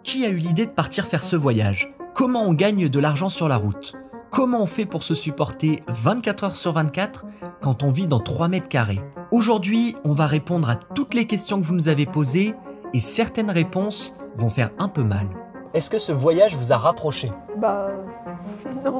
Qui a eu l'idée de partir faire ce voyage? Comment on gagne de l'argent sur la route? Comment on fait pour se supporter 24 heures sur 24 quand on vit dans 3 mètres carrés? Aujourd'hui, on va répondre à toutes les questions que vous nous avez posées et certaines réponses vont faire un peu mal. Est-ce que ce voyage vous a rapproché? Bah... non.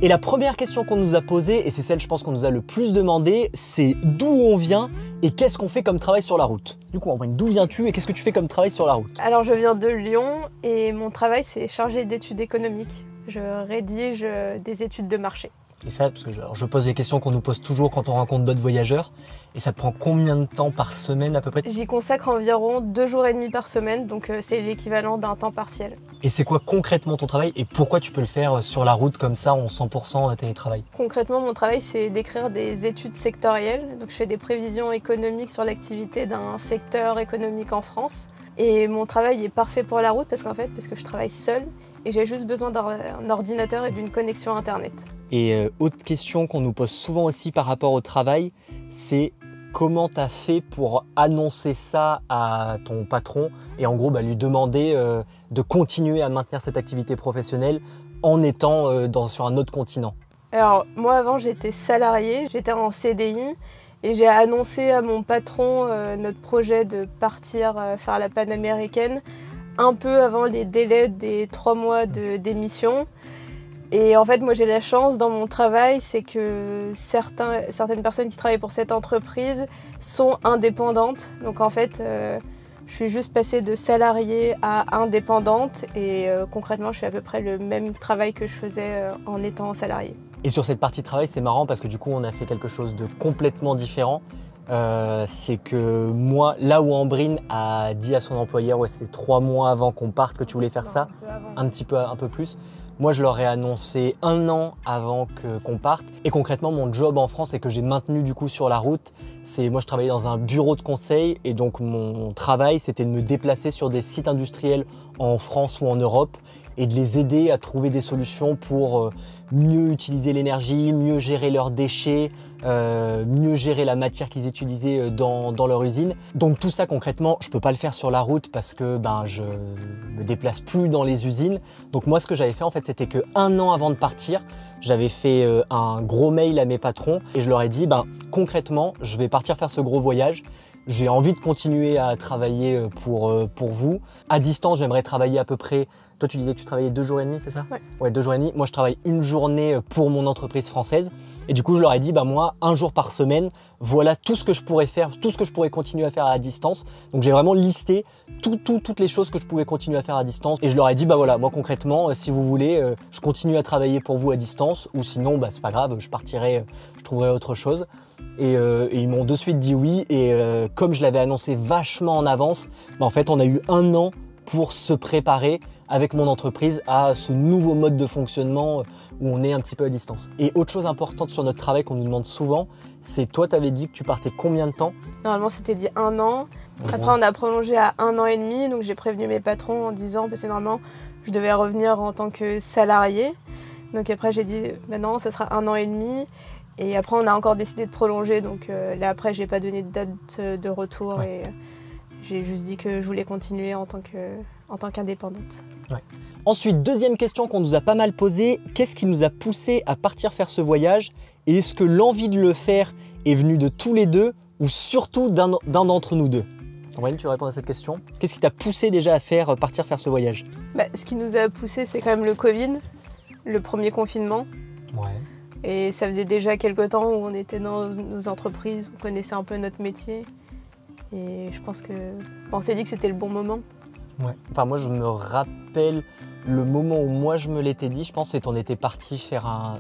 Et la première question qu'on nous a posée, et c'est celle je pense qu'on nous a le plus demandé, c'est d'où on vient et qu'est-ce qu'on fait comme travail sur la route? Du coup, Ambrine, d'où viens-tu et qu'est-ce que tu fais comme travail sur la route? Alors je viens de Lyon et mon travail c'est chargé d'études économiques. Je rédige des études de marché. Et ça, parce que je pose des questions qu'on nous pose toujours quand on rencontre d'autres voyageurs. Et ça te prend combien de temps par semaine à peu près? J'y consacre environ 2 jours et demi par semaine, donc c'est l'équivalent d'un temps partiel. Et c'est quoi concrètement ton travail et pourquoi tu peux le faire sur la route comme ça en 100% télétravail? Concrètement, mon travail c'est d'écrire des études sectorielles. Donc je fais des prévisions économiques sur l'activité d'un secteur économique en France. Et mon travail est parfait pour la route parce que je travaille seule et j'ai juste besoin d'un ordinateur et d'une connexion internet. Et autre question qu'on nous pose souvent aussi par rapport au travail, c'est comment tu as fait pour annoncer ça à ton patron et en gros lui demander de continuer à maintenir cette activité professionnelle en étant sur un autre continent? Alors moi avant j'étais salariée, j'étais en CDI et j'ai annoncé à mon patron notre projet de partir faire la panaméricaine un peu avant les délais des 3 mois d'émission. Et en fait, moi j'ai la chance dans mon travail, c'est que certaines personnes qui travaillent pour cette entreprise sont indépendantes. Donc en fait, je suis juste passée de salariée à indépendante et concrètement, je fais à peu près le même travail que je faisais en étant salariée. Et sur cette partie de travail, c'est marrant parce que du coup, on a fait quelque chose de complètement différent. C'est que moi, là où Ambrine a dit à son employeur, ouais, c'était 3 mois avant qu'on parte que tu voulais faire ça, un peu plus. Moi, je leur ai annoncé 1 an avant qu'on parte. Et concrètement, mon job en France et que j'ai maintenu du coup sur la route, c'est moi je travaillais dans un bureau de conseil et donc mon travail, c'était de me déplacer sur des sites industriels en France ou en Europe et de les aider à trouver des solutions pour mieux utiliser l'énergie, mieux gérer leurs déchets, mieux gérer la matière qu'ils utilisaient dans leur usine. Donc tout ça concrètement, je peux pas le faire sur la route parce que je me déplace plus dans les usines. Donc moi ce que j'avais fait en fait, c'était que 1 an avant de partir, j'avais fait un gros mail à mes patrons et je leur ai dit concrètement, je vais partir faire ce gros voyage. J'ai envie de continuer à travailler pour vous. À distance, j'aimerais travailler à peu près... Toi, tu disais que tu travaillais 2 jours et demi, c'est ça? Ouais, 2 jours et demi. Moi, je travaille 1 journée pour mon entreprise française. Et du coup, je leur ai dit, moi, 1 jour par semaine, voilà tout ce que je pourrais faire, tout ce que je pourrais continuer à faire à distance. Donc, j'ai vraiment listé toutes les choses que je pouvais continuer à faire à distance. Et je leur ai dit, voilà, moi, concrètement, si vous voulez, je continue à travailler pour vous à distance. Ou sinon, c'est pas grave, je partirai, je trouverai autre chose. Et ils m'ont de suite dit oui. Et comme je l'avais annoncé vachement en avance, en fait, on a eu 1 an pour se préparer avec mon entreprise à ce nouveau mode de fonctionnement où on est un petit peu à distance. Et autre chose importante sur notre travail qu'on nous demande souvent, c'est toi, tu avais dit que tu partais combien de temps? Normalement, c'était dit 1 an. Après, on a prolongé à 1 an et demi. Donc, j'ai prévenu mes patrons en disant, parce que normalement, je devais revenir en tant que salarié. Donc après, j'ai dit, non, ça sera 1 an et demi. Et après, on a encore décidé de prolonger. Donc là, après, j'ai pas donné de date de retour. Ouais. Et j'ai juste dit que je voulais continuer en tant qu'indépendante. Ouais. Ensuite, deuxième question qu'on nous a pas mal posée. Qu'est-ce qui nous a poussé à partir faire ce voyage? Et est-ce que l'envie de le faire est venue de tous les deux ou surtout d'un d'entre nous deux? Ambrine, tu réponds à cette question. Qu'est-ce qui t'a poussé déjà à partir faire ce voyage? Ce qui nous a poussé, c'est quand même le Covid, le premier confinement. Ouais. Et ça faisait déjà quelques temps où on était dans nos entreprises, on connaissait un peu notre métier. Et je pense qu'on s'est dit que c'était le bon moment. Ouais. Enfin, moi, je me rappelle le moment où moi, je me l'étais dit, je pense, c'est qu'on était parti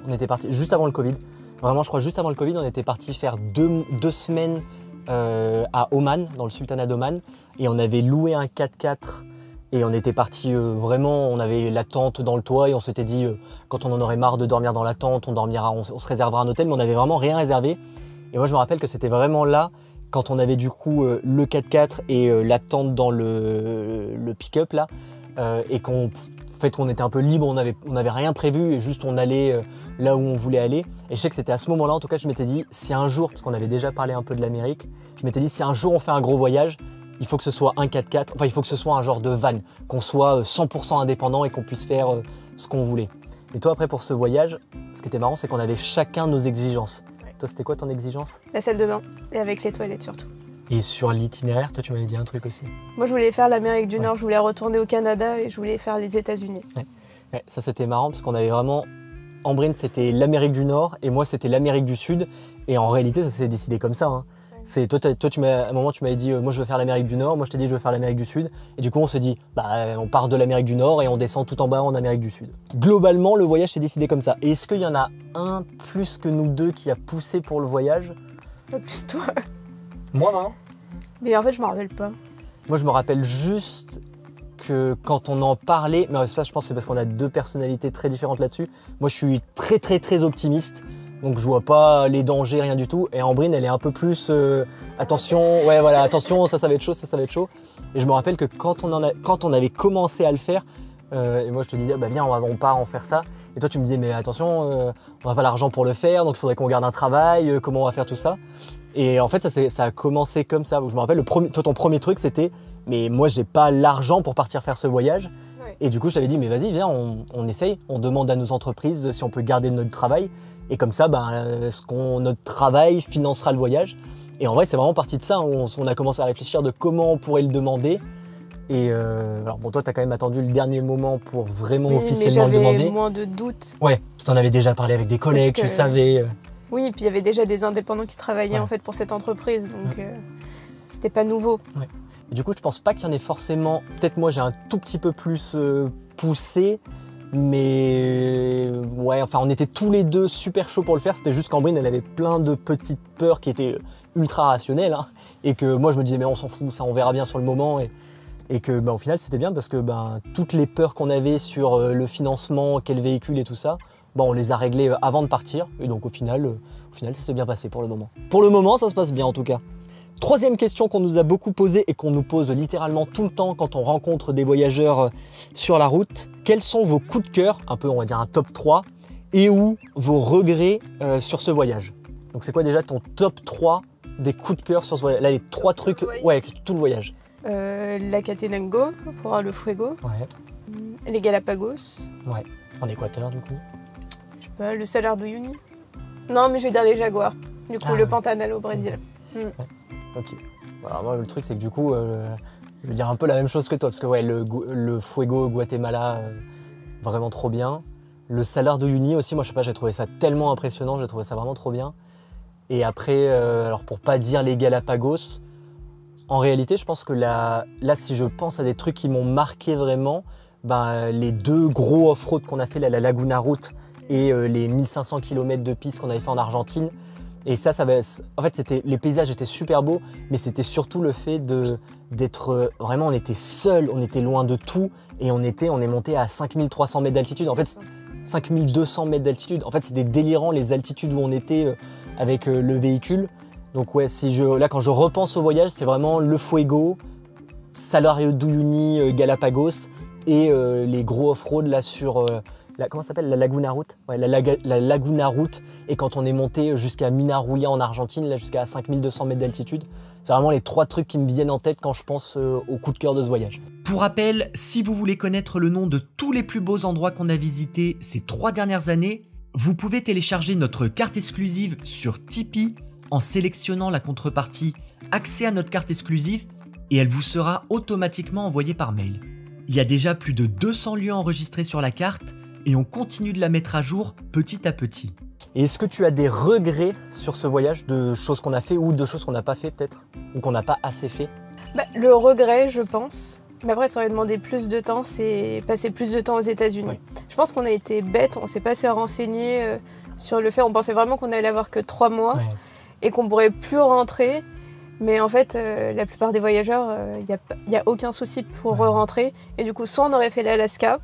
on était parti juste avant le Covid. Vraiment, je crois, juste avant le Covid, on était parti faire 2 semaines à Oman, dans le sultanat d'Oman. Et on avait loué un 4x4 et on était parti vraiment, on avait la tente dans le toit et on s'était dit, quand on en aurait marre de dormir dans la tente, on se réservera un hôtel, mais on n'avait vraiment rien réservé. Et moi, je me rappelle que c'était vraiment là, quand on avait du coup le 4x4 et la tente dans le pick-up là, et qu'on était un peu libre, on n'avait rien prévu et juste on allait là où on voulait aller. Et je sais que c'était à ce moment-là, en tout cas, je m'étais dit, si un jour, parce qu'on avait déjà parlé un peu de l'Amérique, je m'étais dit, si un jour on fait un gros voyage, il faut que ce soit un 4x4, enfin il faut que ce soit un genre de van, qu'on soit 100% indépendant et qu'on puisse faire ce qu'on voulait. Et toi après pour ce voyage, ce qui était marrant c'est qu'on avait chacun nos exigences. Ouais. Toi c'était quoi ton exigence? La salle de bain, et avec les toilettes surtout. Et sur l'itinéraire, toi tu m'avais dit un truc aussi. Moi je voulais faire l'Amérique du Nord, je voulais retourner au Canada et je voulais faire les États-Unis. Ouais. Ouais, ça c'était marrant parce qu'on avait vraiment... Ambrine c'était l'Amérique du Nord et moi c'était l'Amérique du Sud. Et en réalité ça s'est décidé comme ça. Hein. Ouais. Toi à un moment tu m'avais dit moi je veux faire l'Amérique du Nord, moi je t'ai dit je veux faire l'Amérique du Sud. Et du coup on s'est dit on part de l'Amérique du Nord et on descend tout en bas en Amérique du Sud. Globalement le voyage s'est décidé comme ça. Et est-ce qu'il y en a un plus que nous deux qui a poussé pour le voyage? Pas plus toi. Moi vraiment. Mais en fait, je m'en rappelle pas. Moi, je me rappelle juste que quand on en parlait, mais ça, je pense que c'est parce qu'on a deux personnalités très différentes là-dessus. Moi, je suis très, très, très optimiste. Donc, je vois pas les dangers, rien du tout. Et Ambrine, elle est un peu plus attention, ouais, voilà, attention, ça va être chaud, ça va être chaud. Et je me rappelle que quand on avait commencé à le faire, et moi, je te disais, viens, on part en faire ça. Et toi, tu me disais, mais attention, on n'a pas l'argent pour le faire, donc il faudrait qu'on garde un travail, comment on va faire tout ça? Et en fait, ça a commencé comme ça. Je me rappelle, toi, ton premier truc, c'était « Mais moi, j'ai pas l'argent pour partir faire ce voyage. Ouais. » Et du coup, je t'avais dit « Mais vas-y, viens, on essaye. On demande à nos entreprises si on peut garder notre travail. Et comme ça, notre travail financera le voyage. » Et en vrai, c'est vraiment parti de ça. On a commencé à réfléchir de comment on pourrait le demander. Et alors bon, toi, tu as quand même attendu le dernier moment pour vraiment officiellement le demander. J'avais moins de doutes. Ouais, tu en avais déjà parlé avec des collègues, tu savais. Oui, et puis il y avait déjà des indépendants qui travaillaient en fait pour cette entreprise, donc c'était pas nouveau. Ouais. Et du coup, je pense pas qu'il y en ait forcément. Peut-être moi, j'ai un tout petit peu plus poussé, mais ouais, enfin, on était tous les deux super chauds pour le faire. C'était juste qu'Ambrine, elle avait plein de petites peurs qui étaient ultra rationnelles, hein, et que moi, je me disais mais on s'en fout, ça, on verra bien sur le moment. Et que au final, c'était bien parce que toutes les peurs qu'on avait sur le financement, quel véhicule et tout ça. On les a réglés avant de partir et donc au final ça s'est bien passé pour le moment. Pour le moment, ça se passe bien en tout cas. Troisième question qu'on nous a beaucoup posée et qu'on nous pose littéralement tout le temps quand on rencontre des voyageurs sur la route. Quels sont vos coups de cœur, un peu on va dire un top 3, et ou vos regrets sur ce voyage? Donc c'est quoi déjà ton top 3 des coups de cœur sur ce voyage? Là les 3 trucs, ouais, tout le voyage. La Catenango, pour voir le Fuego. Ouais. Les Galapagos. Ouais, en Équateur du coup. Le Salar de Uyuni. Non, mais je vais dire les jaguars. Du coup, le Pantanal au Brésil. Ouais. Ok. Alors, moi, le truc, c'est que du coup, je vais dire un peu la même chose que toi. Parce que ouais, le Fuego au Guatemala, vraiment trop bien. Le Salar de Uyuni aussi, moi, je sais pas, j'ai trouvé ça tellement impressionnant. J'ai trouvé ça vraiment trop bien. Et après, alors pour pas dire les Galapagos, en réalité, je pense que là, si je pense à des trucs qui m'ont marqué vraiment, les deux gros off-road qu'on a fait, la Laguna Route, et les 1500 km de piste qu'on avait fait en Argentine. Et ça en fait, les paysages étaient super beaux, mais c'était surtout le fait d'être vraiment, on était seuls, on était loin de tout, et on est monté à 5300 mètres d'altitude. En fait, 5200 mètres d'altitude. En fait, c'était délirant les altitudes où on était avec le véhicule. Donc ouais, là, quand je repense au voyage, c'est vraiment le Fuego, Salar de Uyuni, Galapagos, et les gros off-road là sur... comment ça s'appelle? La Laguna Route. Ouais, la Laguna Route. Et quand on est monté jusqu'à Minarulia en Argentine, là jusqu'à 5200 mètres d'altitude, c'est vraiment les 3 trucs qui me viennent en tête quand je pense au coup de cœur de ce voyage. Pour rappel, si vous voulez connaître le nom de tous les plus beaux endroits qu'on a visités ces 3 dernières années, vous pouvez télécharger notre carte exclusive sur Tipeee en sélectionnant la contrepartie accès à notre carte exclusive et elle vous sera automatiquement envoyée par mail. Il y a déjà plus de 200 lieux enregistrés sur la carte et on continue de la mettre à jour petit à petit. Et est-ce que tu as des regrets sur ce voyage, de choses qu'on a fait ou de choses qu'on n'a pas fait peut-être, ou qu'on n'a pas assez fait? Le regret, je pense, mais après ça aurait demandé plus de temps, c'est passer plus de temps aux États-Unis. Ouais. Je pense qu'on a été bêtes, on s'est pas assez renseigné sur le fait, on pensait vraiment qu'on allait avoir que 3 mois et qu'on pourrait plus rentrer. Mais en fait, la plupart des voyageurs, y a aucun souci pour rentrer. Et du coup, soit on aurait fait l'Alaska,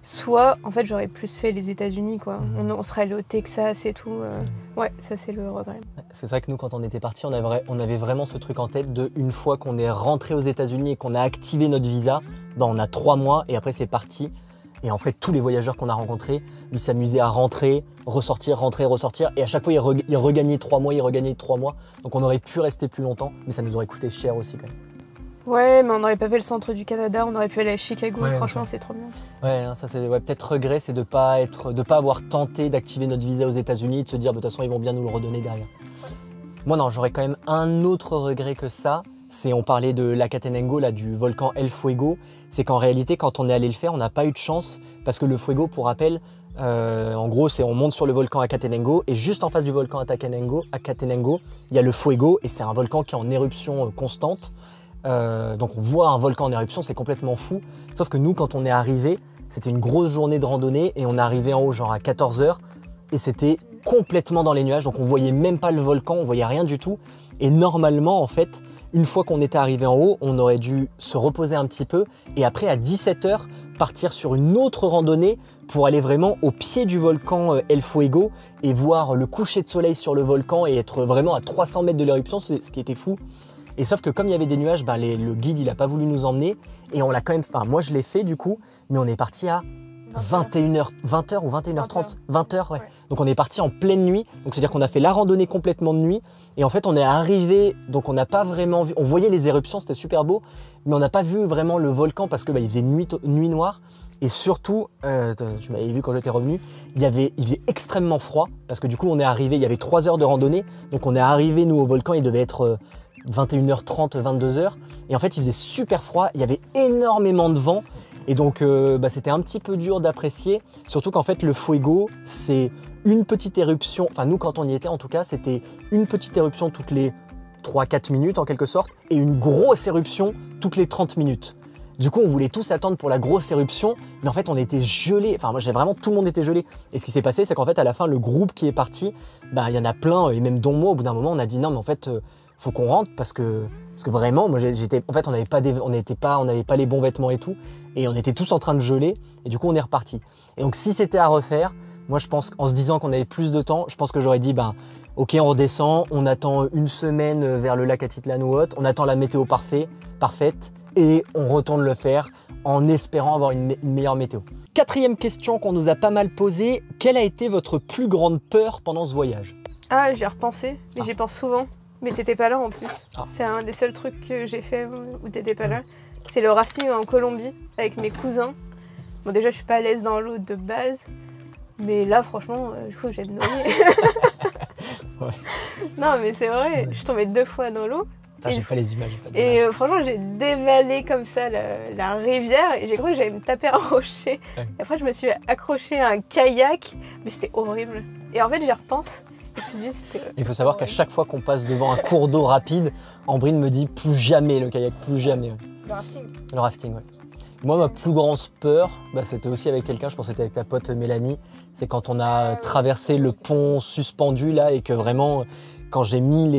soit, en fait, j'aurais plus fait les États-Unis, quoi. On serait allé au Texas et tout. Ouais, ça, c'est le regret. C'est vrai que nous, quand on était partis, on avait vraiment ce truc en tête de, une fois qu'on est rentré aux États-Unis et qu'on a activé notre visa, on a 3 mois et après, c'est parti. Et en fait, tous les voyageurs qu'on a rencontrés, ils s'amusaient à rentrer, ressortir, rentrer, ressortir. Et à chaque fois, ils regagnaient 3 mois, ils regagnaient 3 mois. Donc on aurait pu rester plus longtemps, mais ça nous aurait coûté cher aussi, quand même. Ouais, mais on n'aurait pas fait le centre du Canada, on aurait pu aller à Chicago, Ouais, franchement, ok. c'est trop bien. Ouais, hein, ça c'est peut-être regret, c'est de pas avoir tenté d'activer notre visa aux États-Unis, de se dire de toute façon ils vont bien nous le redonner derrière. Moi non, j'aurais quand même un autre regret que ça. On parlait de l'Acatenango, là, du volcan El Fuego. C'est qu'en réalité, quand on est allé le faire, on n'a pas eu de chance parce que le Fuego, pour rappel, en gros, on monte sur le volcan Acatenango et juste en face du volcan Acatenango, il y a le Fuego et c'est un volcan qui est en éruption constante. Donc on voit un volcan en éruption, c'est complètement fou. Sauf que nous, quand on est arrivé, c'était une grosse journée de randonnée et on est arrivé en haut genre à 14h et c'était complètement dans les nuages. Donc on voyait même pas le volcan, on voyait rien du tout. Et normalement, en fait, une fois qu'on était arrivé en haut, on aurait dû se reposer un petit peu et après à 17h partir sur une autre randonnée pour aller vraiment au pied du volcan El Fuego et voir le coucher de soleil sur le volcan et être vraiment à 300 mètres de l'éruption, ce qui était fou. Et sauf que comme il y avait des nuages, le guide il a pas voulu nous emmener et on l'a quand même, enfin moi je l'ai fait du coup, mais on est parti à 20h ou 21h30, 20h ouais. Donc on est parti en pleine nuit, donc c'est-à-dire qu'on a fait la randonnée complètement de nuit et en fait on est arrivé, donc on n'a pas vraiment vu, on voyait les éruptions, c'était super beau, mais on n'a pas vu vraiment le volcan parce que il faisait nuit noire et surtout, tu m'avais vu quand j'étais revenu, il faisait extrêmement froid parce que du coup on est arrivé, il y avait 3 heures de randonnée, donc on est arrivé nous au volcan, il devait être 21h30, 22h et en fait il faisait super froid, il y avait énormément de vent. Et donc c'était un petit peu dur d'apprécier, surtout qu'en fait le Fuego c'est une petite éruption, enfin nous quand on y était en tout cas c'était une petite éruption toutes les 3-4 minutes en quelque sorte et une grosse éruption toutes les 30 minutes. Du coup on voulait tous attendre pour la grosse éruption mais en fait on était gelés, enfin moi tout le monde était gelé. Et ce qui s'est passé c'est qu'en fait à la fin le groupe qui est parti, il y en a plein et même dont moi au bout d'un moment on a dit non mais en fait faut qu'on rentre parce que vraiment, moi en fait on n'avait pas les bons vêtements et tout, et on était tous en train de geler, et du coup on est reparti. Et donc si c'était à refaire, moi je pense qu'en se disant qu'on avait plus de temps, je pense que j'aurais dit ok on redescend, on attend une semaine vers le lac Atitlan ou autre, on attend la météo parfaite, et on retourne le faire en espérant avoir une meilleure météo. 4e question qu'on nous a pas mal posée, quelle a été votre plus grande peur pendant ce voyage? Ah, j'y ai repensé, mais j'y pense souvent. Mais t'étais pas là en plus. Ah. C'est un des seuls trucs que j'ai fait où t'étais pas là. C'est le rafting en Colombie avec mes cousins. Bon déjà je suis pas à l'aise dans l'eau de base, mais là franchement du coup j'ai me noyer. Ouais. Non mais c'est vrai, je suis tombée 2 fois dans l'eau. J'ai pas les images. Et franchement j'ai dévalé comme ça la rivière et j'ai cru que j'allais me taper un rocher. Ouais. Et après je me suis accrochée à un kayak, mais c'était horrible. Et en fait j'y repense. Il faut savoir qu'à chaque fois qu'on passe devant un cours d'eau rapide, Ambrine me dit plus jamais le kayak, plus jamais. Ouais. Le rafting. Le rafting, ouais. Moi, ma plus grande peur, c'était aussi avec quelqu'un, je pense que c'était avec ta pote Mélanie, c'est quand on a traversé le pont suspendu là et que vraiment, quand j'ai mis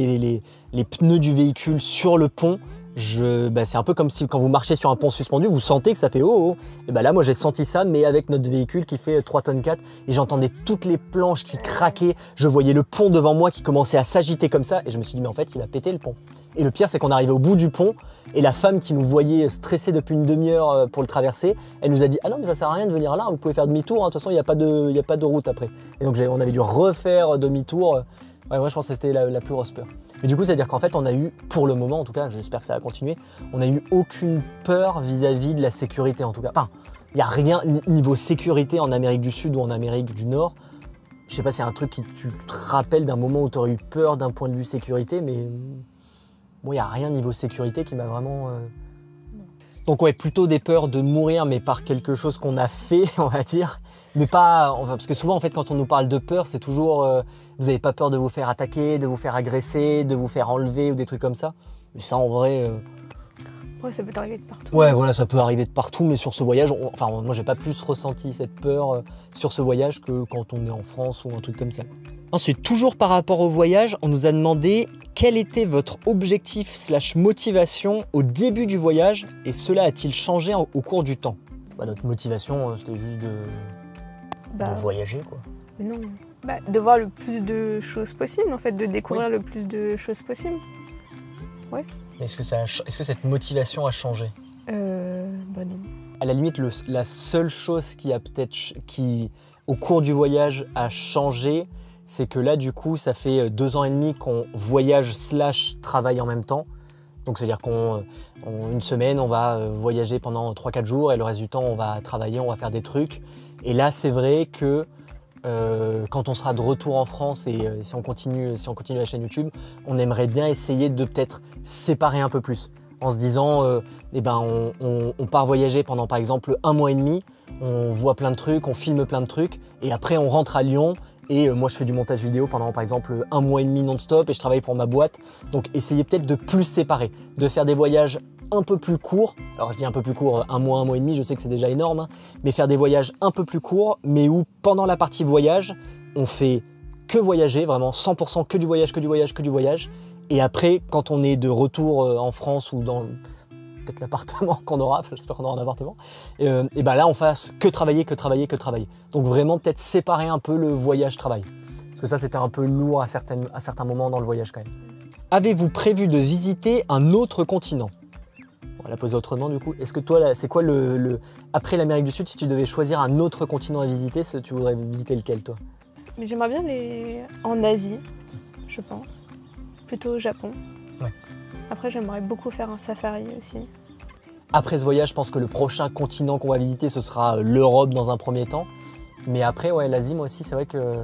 les pneus du véhicule sur le pont, c'est un peu comme si quand vous marchez sur un pont suspendu, vous sentez que ça fait oh. Et là, moi j'ai senti ça, mais avec notre véhicule qui fait 3 tonnes 4 et j'entendais toutes les planches qui craquaient. Je voyais le pont devant moi qui commençait à s'agiter comme ça et je me suis dit mais en fait il va péter le pont. Et le pire c'est qu'on est arrivé au bout du pont et la femme qui nous voyait stressés depuis une demi-heure pour le traverser, elle nous a dit ah non mais ça sert à rien de venir là, vous pouvez faire demi-tour, hein. De toute façon il n'y a pas de route après. Et donc on avait dû refaire demi-tour. Ouais, moi je pense que c'était la plus grosse peur. Mais du coup, c'est-à-dire qu'en fait, on a eu, pour le moment en tout cas, j'espère que ça va continuer, on n'a eu aucune peur vis-à-vis de la sécurité en tout cas. Enfin, il n'y a rien niveau sécurité en Amérique du Sud ou en Amérique du Nord. Je sais pas s'il y a un truc qui tu te rappelles d'un moment où tu aurais eu peur d'un point de vue sécurité, mais moi, il n'y a rien niveau sécurité qui m'a vraiment... Donc ouais, plutôt des peurs de mourir, mais par quelque chose qu'on a fait, on va dire. Mais pas, parce que souvent en fait quand on nous parle de peur, c'est toujours vous n'avez pas peur de vous faire attaquer, de vous faire agresser, de vous faire enlever ou des trucs comme ça. Mais ça en vrai... Ouais, ça peut arriver de partout. Ouais, voilà, ça peut arriver de partout, mais sur ce voyage, moi j'ai pas plus ressenti cette peur sur ce voyage que quand on est en France ou un truc comme ça. Ensuite, toujours par rapport au voyage, on nous a demandé quel était votre objectif / motivation au début du voyage et cela a-t-il changé au cours du temps? Notre motivation, c'était juste de voyager quoi. Mais non, de voir le plus de choses possibles en fait, de découvrir le plus de choses possibles. Ouais. Est-ce que cette motivation a changé? Non. À la limite, la seule chose qui au cours du voyage a changé, c'est que là du coup ça fait 2 ans et demi qu'on voyage / travaille en même temps. Donc c'est-à-dire qu'une semaine, on va voyager pendant 3-4 jours et le reste du temps, on va travailler, on va faire des trucs. Et là, c'est vrai que quand on sera de retour en France et si on continue la chaîne YouTube, on aimerait bien essayer de peut-être séparer un peu plus. En se disant, on part voyager pendant par exemple 1 mois et demi, on voit plein de trucs, on filme plein de trucs, et après on rentre à Lyon, et moi je fais du montage vidéo pendant par exemple 1 mois et demi non-stop, et je travaille pour ma boîte. Donc essayer peut-être de plus séparer, de faire des voyages un peu plus courts. Alors je dis un peu plus court, 1 mois et demi, je sais que c'est déjà énorme, hein, mais faire des voyages un peu plus courts, mais où pendant la partie voyage, on fait que voyager, vraiment 100% que du voyage, que du voyage, que du voyage. Et après, quand on est de retour en France ou dans peut-être l'appartement qu'on aura, j'espère qu'on aura un appartement, et ben là on fasse que travailler, que travailler, que travailler. Donc vraiment peut-être séparer un peu le voyage-travail. Parce que ça c'était un peu lourd à certains moments dans le voyage quand même. Avez-vous prévu de visiter un autre continent? On va la poser autrement du coup. Est-ce que toi, c'est quoi après l'Amérique du Sud, si tu devais choisir un autre continent à visiter, tu voudrais visiter lequel toi? Mais j'aimerais bien aller en Asie, je pense. Plutôt au Japon. Ouais. Après, j'aimerais beaucoup faire un safari aussi. Après ce voyage, je pense que le prochain continent qu'on va visiter, ce sera l'Europe dans un premier temps. Mais après, ouais, l'Asie, moi aussi, c'est vrai que...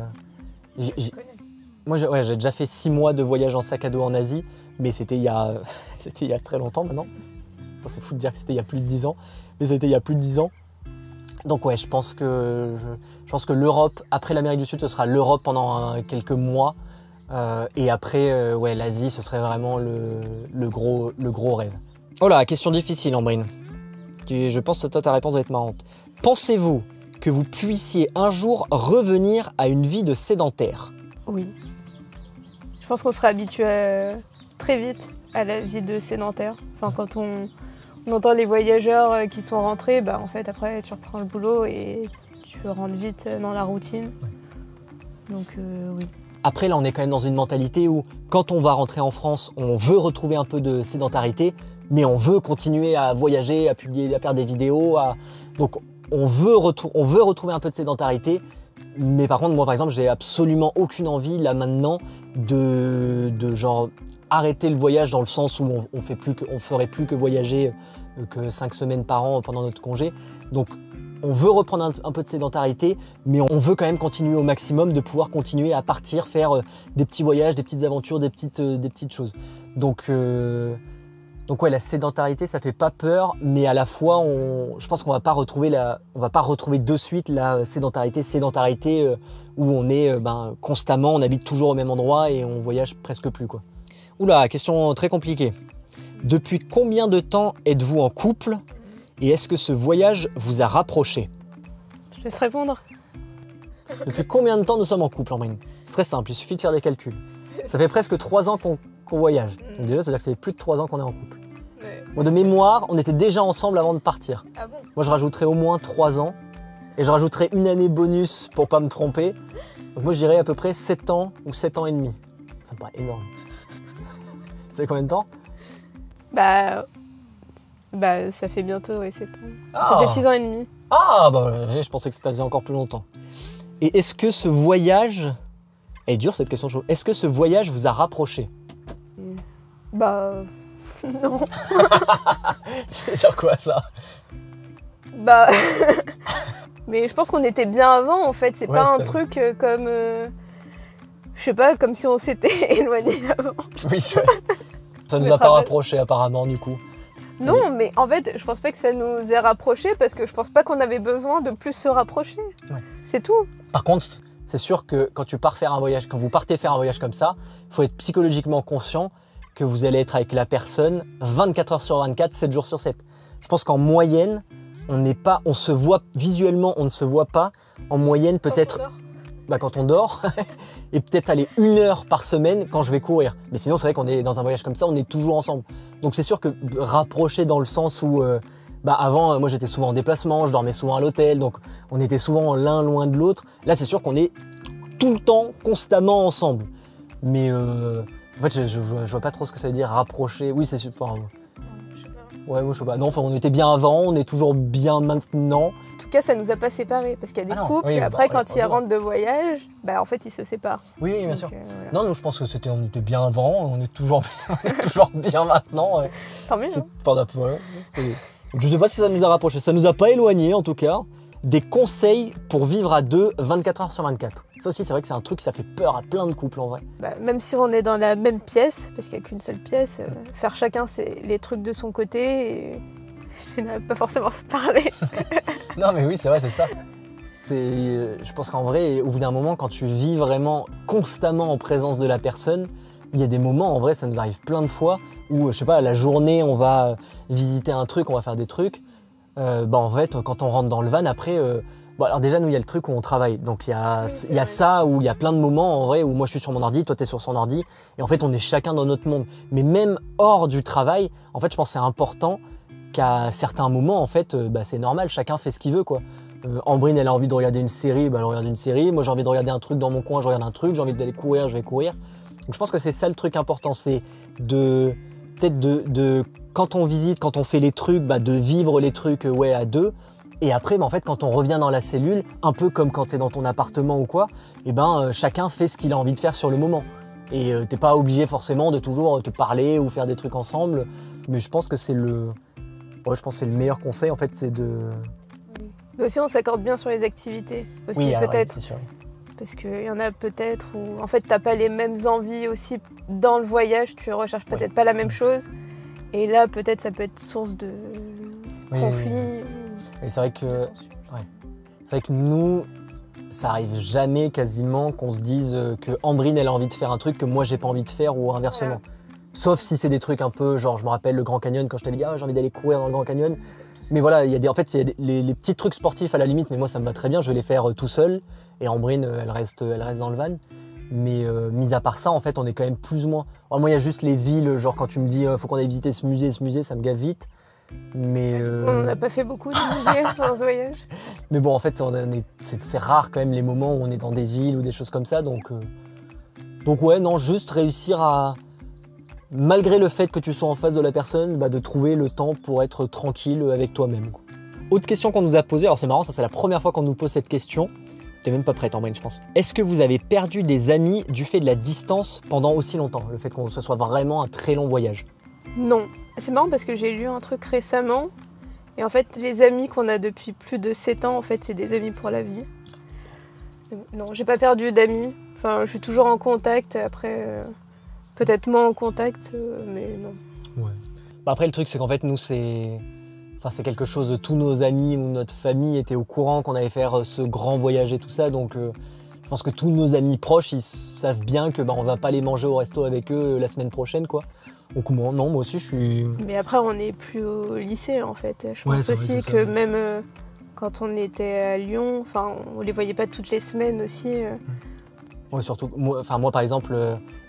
Moi, j'ai déjà fait 6 mois de voyage en sac à dos en Asie, mais c'était il y a très longtemps maintenant. C'est fou de dire que c'était il y a plus de 10 ans, mais c'était il y a plus de 10 ans. Donc ouais, je pense que l'Europe, après l'Amérique du Sud, ce sera l'Europe pendant quelques mois. Et après, ouais, l'Asie, ce serait vraiment le gros rêve. Oh là, question difficile, Ambrine. Je pense que toi, ta réponse va être marrante. Pensez-vous que vous puissiez un jour revenir à une vie de sédentaire? Oui. Je pense qu'on serait habitué très vite à la vie de sédentaire. Enfin, quand on entend les voyageurs qui sont rentrés, bah, en fait, après, tu reprends le boulot et tu rentres vite dans la routine. Ouais. Donc, oui. Après, là, on est quand même dans une mentalité où, quand on va rentrer en France, on veut retrouver un peu de sédentarité, mais on veut continuer à voyager, à publier, à faire des vidéos. Donc, on veut retrouver un peu de sédentarité. Mais par contre, moi, par exemple, j'ai absolument aucune envie, là, maintenant, de genre arrêter le voyage dans le sens où on ferait plus que voyager que 5 semaines par an pendant notre congé. Donc, on veut reprendre un peu de sédentarité, mais on veut quand même continuer au maximum, de pouvoir continuer à partir, faire des petits voyages, des petites aventures, des petites choses. Donc ouais, la sédentarité, ça fait pas peur, mais à la fois, je pense qu'on va pas retrouver de suite la sédentarité où on est constamment, on habite toujours au même endroit et on voyage presque plus, quoi. Oula, question très compliquée. Depuis combien de temps êtes-vous en couple? Et est-ce que ce voyage vous a rapproché? Je laisse répondre. Depuis combien de temps nous sommes en couple, Ambrine? C'est très simple, il suffit de faire des calculs. Ça fait presque 3 ans qu'on voyage. Donc déjà, c'est-à-dire que c'est plus de 3 ans qu'on est en couple. Ouais. Moi, de mémoire, on était déjà ensemble avant de partir. Ah bon? Moi, je rajouterais au moins 3 ans. Et je rajouterais 1 année bonus pour pas me tromper. Donc moi, je dirais à peu près 7 ans ou 7 ans et demi. Ça me paraît énorme. Vous savez combien de temps? Bah, ça fait bientôt 7 ans. Ah. Ça fait 6 ans et demi. Ah, bah, je pensais que ça faisait encore plus longtemps. Et est-ce que ce voyage... Elle est dure cette question, est-ce que ce voyage vous a rapproché? Bah... non. C'est sur quoi ça? Bah... Mais je pense qu'on était bien avant, en fait. C'est Ouais, pas un ça... truc comme... Je sais pas, comme si on s'était éloigné avant. Oui, c'est vrai. Ça nous a pas rapprochés apparemment, du coup. Non, mais en fait, je pense pas que ça nous ait rapprochés parce que je pense pas qu'on avait besoin de plus se rapprocher. Ouais. C'est tout. Par contre, c'est sûr que quand vous partez faire un voyage comme ça, il faut être psychologiquement conscient que vous allez être avec la personne 24 heures sur 24, 7 jours sur 7. Je pense qu'en moyenne, on se voit visuellement, on ne se voit pas. En moyenne, peut-être quand on dort, et peut-être aller 1 heure par semaine quand je vais courir. Mais sinon, c'est vrai qu'on est dans un voyage comme ça, on est toujours ensemble. Donc c'est sûr que rapprocher dans le sens où, avant, moi j'étais souvent en déplacement, je dormais souvent à l'hôtel, donc on était souvent l'un loin de l'autre. Là, c'est sûr qu'on est tout le temps, constamment ensemble. Mais en fait, je vois pas trop ce que ça veut dire rapprocher. Oui, c'est sûr. Enfin, ouais, moi je sais pas. Non, enfin, on était bien avant, on est toujours bien maintenant. tout cas, ça nous a pas séparés. Parce qu'il y a des couples, et après, quand ils rentrent de voyage, en fait, ils se séparent. Oui, bien sûr. Voilà. Non, nous, je pense que on était bien avant, on est toujours bien maintenant. Tant mieux. Je sais pas si ça nous a rapprochés. Ça nous a pas éloignés, en tout cas. Des conseils pour vivre à deux 24 heures sur 24. Ça aussi, c'est vrai que c'est un truc, ça fait peur à plein de couples, en vrai. Même si on est dans la même pièce, parce qu'il n'y a qu'une seule pièce, faire chacun les trucs de son côté, et je n'arrive pas forcément à se parler. Non, mais oui, c'est vrai, c'est ça. Je pense qu'en vrai, au bout d'un moment, quand tu vis vraiment constamment en présence de la personne, il y a des moments, en vrai, ça nous arrive plein de fois, où, je sais pas, la journée, on va visiter un truc, on va faire des trucs. En fait, quand on rentre dans le van, après, alors déjà, nous, il y a le truc où on travaille. Donc, il y a ça, où il y a plein de moments, en vrai, où moi, je suis sur mon ordi, toi, tu es sur son ordi. Et en fait, on est chacun dans notre monde. Mais même hors du travail, en fait, je pense que c'est important qu'à certains moments, en fait, c'est normal, chacun fait ce qu'il veut, quoi. Ambrine, elle a envie de regarder une série, elle regarde une série. Moi, j'ai envie de regarder un truc dans mon coin, je regarde un truc. J'ai envie d'aller courir, je vais courir. Donc, je pense que c'est ça le truc important, c'est peut-être de quand on visite, quand on fait les trucs, de vivre les trucs à deux. Et après, en fait, quand on revient dans la cellule, un peu comme quand tu es dans ton appartement ou quoi, chacun fait ce qu'il a envie de faire sur le moment. Et t'es pas obligé forcément de toujours te parler ou faire des trucs ensemble. Mais je pense que c'est le meilleur conseil, en fait, c'est de... Mais aussi, on s'accorde bien sur les activités, aussi, oui, peut-être. Oui, c'est sûr. Parce qu'il y en a peut-être où, en fait, t'as pas les mêmes envies aussi dans le voyage, tu recherches peut-être pas la même chose. Et là, peut-être, ça peut être source de conflit. Et c'est vrai que nous, ça arrive jamais quasiment qu'on se dise que Ambrine, elle a envie de faire un truc que moi, j'ai pas envie de faire ou inversement. Voilà. Sauf si c'est des trucs un peu, genre, je me rappelle le Grand Canyon, quand je t'avais dit, j'ai envie d'aller courir dans le Grand Canyon. Mais voilà, il y a les petits trucs sportifs à la limite, mais moi, ça me va très bien, je vais les faire tout seul. Et Ambrine, elle reste dans le van. Mais mis à part ça, en fait, on est quand même plus ou moins... Alors, moi, il y a juste les villes, genre quand tu me dis faut qu'on aille visiter ce musée, ça me gave vite. Mais on n'a pas fait beaucoup de musées pendant ce voyage. Mais bon, en fait, c'est rare quand même les moments où on est dans des villes ou des choses comme ça. Donc ouais, non, juste réussir à, malgré le fait que tu sois en face de la personne, de trouver le temps pour être tranquille avec toi-même. Autre question qu'on nous a posée, alors c'est marrant, ça c'est la première fois qu'on nous pose cette question. T'es même pas prête, Ambrine, je pense. Est-ce que vous avez perdu des amis du fait de la distance pendant aussi longtemps? Le fait que ce soit vraiment un très long voyage? Non. C'est marrant parce que j'ai lu un truc récemment. Et en fait, les amis qu'on a depuis plus de 7 ans, en fait, c'est des amis pour la vie. Non, j'ai pas perdu d'amis. Enfin, je suis toujours en contact. Après, peut-être moins en contact, mais non. Ouais. Après, le truc, c'est qu'en fait, nous, c'est quelque chose, tous nos amis ou notre famille étaient au courant qu'on allait faire ce grand voyage et tout ça, donc je pense que tous nos amis proches, ils savent bien que on va pas aller manger au resto avec eux la semaine prochaine, quoi. Donc moi aussi, je suis... Mais après, on n'est plus au lycée, en fait. Je pense aussi que même quand on était à Lyon, on les voyait pas toutes les semaines aussi. Ouais, surtout, moi, par exemple,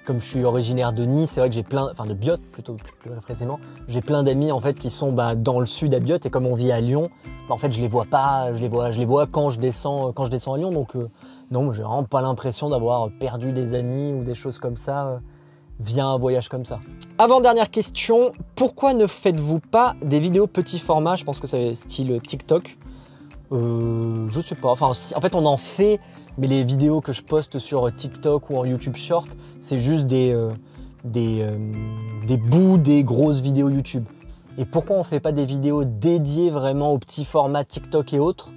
comme je suis originaire de Nice, c'est vrai que j'ai plein, de Biot plutôt plus précisément, j'ai plein d'amis en fait qui sont dans le sud à Biot, et comme on vit à Lyon, en fait je les vois pas, je les vois quand je descends à Lyon, donc non, moi j'ai vraiment pas l'impression d'avoir perdu des amis ou des choses comme ça via un voyage comme ça. Avant-dernière question, pourquoi ne faites-vous pas des vidéos petit format? Je pense que c'est style TikTok. Je sais pas, en fait on en fait, mais les vidéos que je poste sur TikTok ou en YouTube Short, c'est juste des bouts des grosses vidéos YouTube. Et pourquoi on fait pas des vidéos dédiées vraiment au petit format TikTok et autres?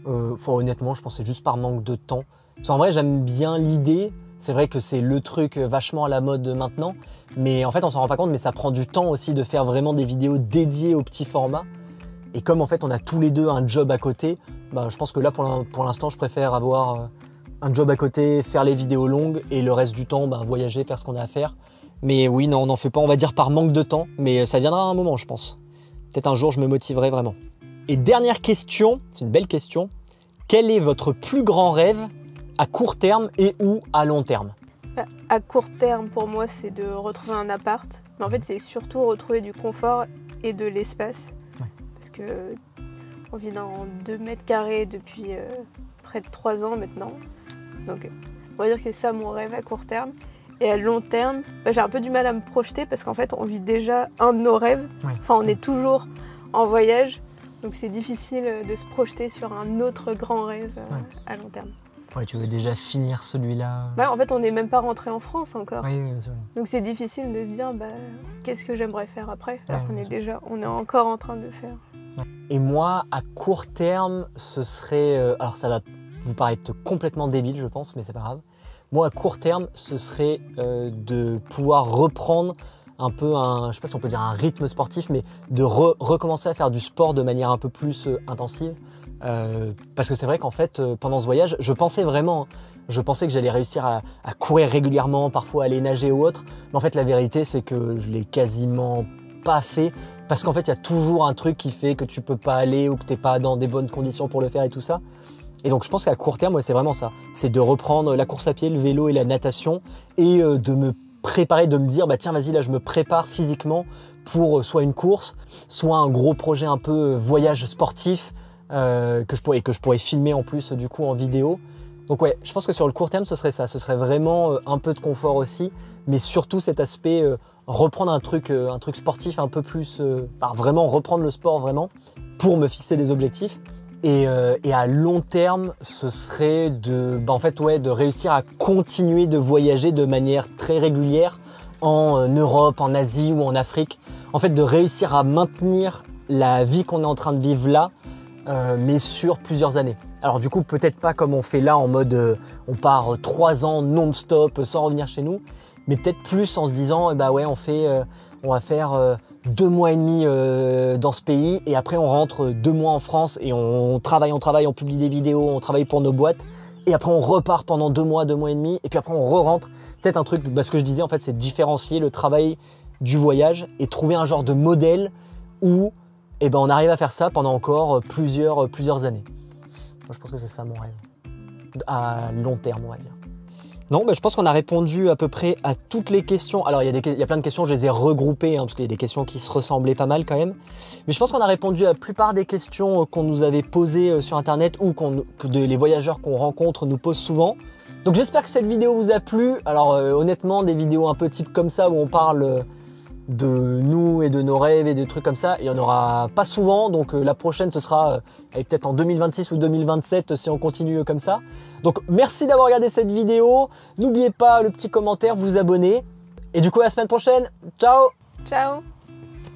Honnêtement, je pense que c'est juste par manque de temps. Parce qu'en vrai, j'aime bien l'idée. C'est vrai que c'est le truc vachement à la mode maintenant. Mais en fait, on s'en rend pas compte, mais ça prend du temps aussi de faire vraiment des vidéos dédiées au petit format. Et comme en fait, on a tous les deux un job à côté, je pense que là, pour l'instant, je préfère avoir un job à côté, faire les vidéos longues et le reste du temps, voyager, faire ce qu'on a à faire. Mais oui, non, on n'en fait pas, on va dire par manque de temps, mais ça viendra à un moment, je pense. Peut-être un jour, je me motiverai vraiment. Et dernière question, c'est une belle question. Quel est votre plus grand rêve à court terme et ou à long terme? À court terme, pour moi, c'est de retrouver un appart. Mais en fait, c'est surtout retrouver du confort et de l'espace. Ouais. Parce que on vit dans 2 mètres carrés depuis près de 3 ans maintenant. Donc, on va dire que c'est ça mon rêve à court terme. Et à long terme, j'ai un peu du mal à me projeter parce qu'en fait, on vit déjà un de nos rêves. Ouais. Enfin, on est toujours en voyage. Donc c'est difficile de se projeter sur un autre grand rêve à long terme. Ouais, tu veux déjà finir celui-là. En fait, on n'est même pas rentré en France encore. Oui, bien sûr. Donc c'est difficile de se dire qu'est-ce que j'aimerais faire après, alors qu'on est encore en train de faire. Et moi, à court terme, ce serait... alors ça va vous paraître complètement débile, je pense, mais c'est pas grave. Moi, à court terme, ce serait de pouvoir reprendre un peu je sais pas si on peut dire un rythme sportif, mais de recommencer à faire du sport de manière un peu plus intensive. Parce que c'est vrai qu'en fait, pendant ce voyage, je pensais que j'allais réussir à courir régulièrement, parfois aller nager ou autre. Mais en fait, la vérité, c'est que je l'ai quasiment pas fait. Parce qu'en fait, il y a toujours un truc qui fait que tu peux pas aller ou que t'es pas dans des bonnes conditions pour le faire et tout ça. Et donc, je pense qu'à court terme, c'est vraiment ça. C'est de reprendre la course à pied, le vélo et la natation et de me préparer, de me dire, tiens, vas-y, là, je me prépare physiquement pour soit une course, soit un gros projet un peu voyage sportif que je pourrais filmer en plus du coup en vidéo. Donc ouais, je pense que sur le court terme, ce serait ça. Ce serait vraiment un peu de confort aussi, mais surtout cet aspect reprendre un truc sportif un peu plus, vraiment reprendre le sport vraiment pour me fixer des objectifs. Et à long terme, ce serait de réussir à continuer de voyager de manière très régulière en Europe, en Asie ou en Afrique. En fait, de réussir à maintenir la vie qu'on est en train de vivre là, mais sur plusieurs années. Alors du coup, peut-être pas comme on fait là en mode on part 3 ans non-stop sans revenir chez nous, mais peut-être plus en se disant on va faire 2 mois et demi dans ce pays et après on rentre 2 mois en France et on travaille, on publie des vidéos, on travaille pour nos boîtes et après on repart pendant 2 mois et demi et puis après on re-rentre. Peut-être un truc, ce que je disais en fait, c'est différencier le travail du voyage et trouver un genre de modèle où on arrive à faire ça pendant encore plusieurs années. Moi, je pense que c'est ça mon rêve. À long terme, on va dire. Non, je pense qu'on a répondu à peu près à toutes les questions. Alors, il y a plein de questions, je les ai regroupées, parce qu'il y a des questions qui se ressemblaient pas mal quand même. Mais je pense qu'on a répondu à la plupart des questions qu'on nous avait posées sur Internet ou que les voyageurs qu'on rencontre nous posent souvent. Donc, j'espère que cette vidéo vous a plu. Alors, honnêtement, des vidéos un peu type comme ça où on parle de nous et de nos rêves et des trucs comme ça, il n'y en aura pas souvent, donc la prochaine ce sera peut-être en 2026 ou 2027 si on continue comme ça. Donc merci d'avoir regardé cette vidéo, n'oubliez pas le petit commentaire, vous abonner et du coup à la semaine prochaine, ciao. Ciao.